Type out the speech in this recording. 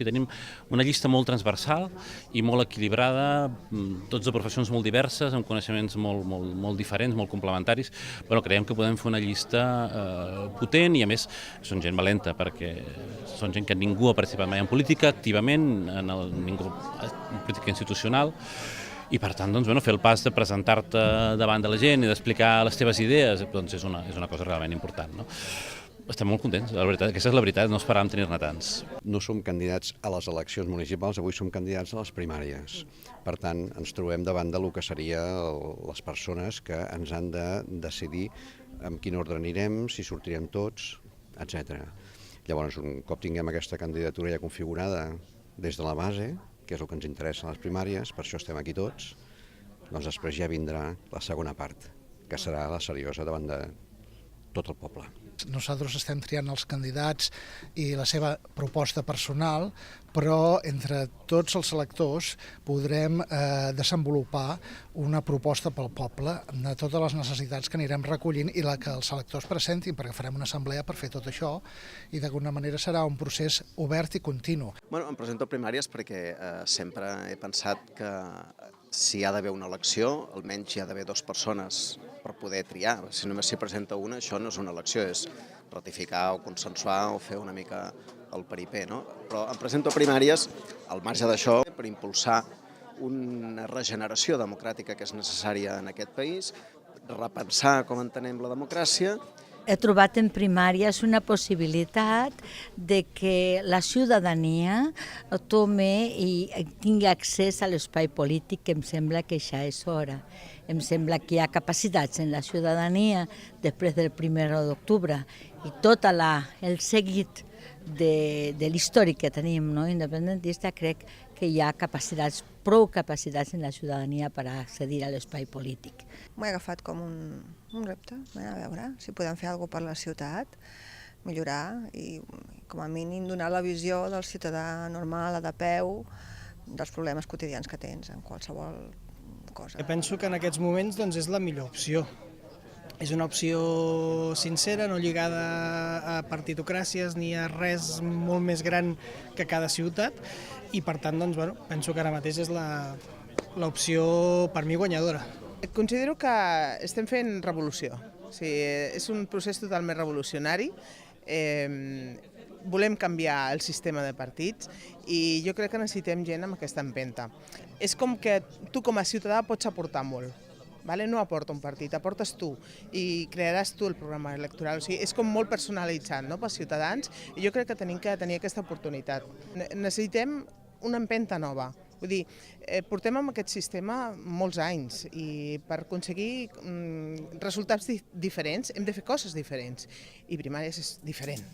I tenim una llista molt transversal i molt equilibrada, tots de professions molt diverses, amb coneixements molt diferents, molt complementaris. Però creiem que podem fer una llista potent i, a més, són gent valenta, perquè són gent que ningú ha participat mai en política, activament, en política institucional, i per tant, fer el pas de presentar-te davant de la gent i d'explicar les teves idees és una cosa realment important. Estem molt contents, la veritat, aquesta és la veritat, no esperàvem tenir-ne tants. No som candidats a les eleccions municipals, avui som candidats a les primàries. Per tant, ens trobem davant del que serien les persones que ens han de decidir en quin ordre anirem, si sortirem tots, etc. Llavors, un cop tinguem aquesta candidatura ja configurada des de la base, que és el que ens interessa a les primàries, per això estem aquí tots, doncs després ja vindrà la segona part, que serà la seriosa davant de tot el poble. Nosaltres estem triant els candidats i la seva proposta personal, però entre tots els electors podrem desenvolupar una proposta pel poble de totes les necessitats que anirem recollint i la que els electors presentin, perquè farem una assemblea per fer tot això i d'alguna manera serà un procés obert i continu. Em presento a primàries perquè sempre he pensat que si hi ha d'haver una elecció, almenys hi ha d'haver dues persones per poder triar. Si només s'hi presenta una, això no és una elecció, és ratificar o consensuar o fer una mica el peripé, no? Però em presento a primàries, al marge d'això, per impulsar una regeneració democràtica que és necessària en aquest país, repensar com entenem la democràcia. He trobat en primàries una possibilitat de que la ciutadania tome i tingui accés a l'espai polític, que em sembla que ja és hora. Em sembla que hi ha capacitats en la ciutadania després del 1 d'octubre i tot el seguit de l'històric que tenim independentista, crec que hi ha prou capacitats en la ciutadania per accedir a l'espai polític. M'ho he agafat com un repte, a veure si podem fer alguna cosa per la ciutat, millorar i com a mínim donar la visió del ciutadà normal, de peu, dels problemes quotidians que tens en qualsevol cosa. Penso que en aquests moments és la millor opció. És una opció sincera, no lligada a partitocràcies ni a res molt més gran que cada ciutat i per tant penso que ara mateix és l'opció per mi guanyadora. Considero que estem fent revolució, és un procés totalment revolucionari. Volem canviar el sistema de partits i jo crec que necessitem gent amb aquesta empenta. És com que tu com a ciutadà pots aportar molt. No aporta un partit, aportes tu i crearàs tu el programa electoral. És com molt personalitzat pels ciutadans i jo crec que tenim que tenir aquesta oportunitat. Necessitem una empenta nova. Vull dir, portem amb aquest sistema molts anys i per aconseguir resultats diferents hem de fer coses diferents i primàries és diferent.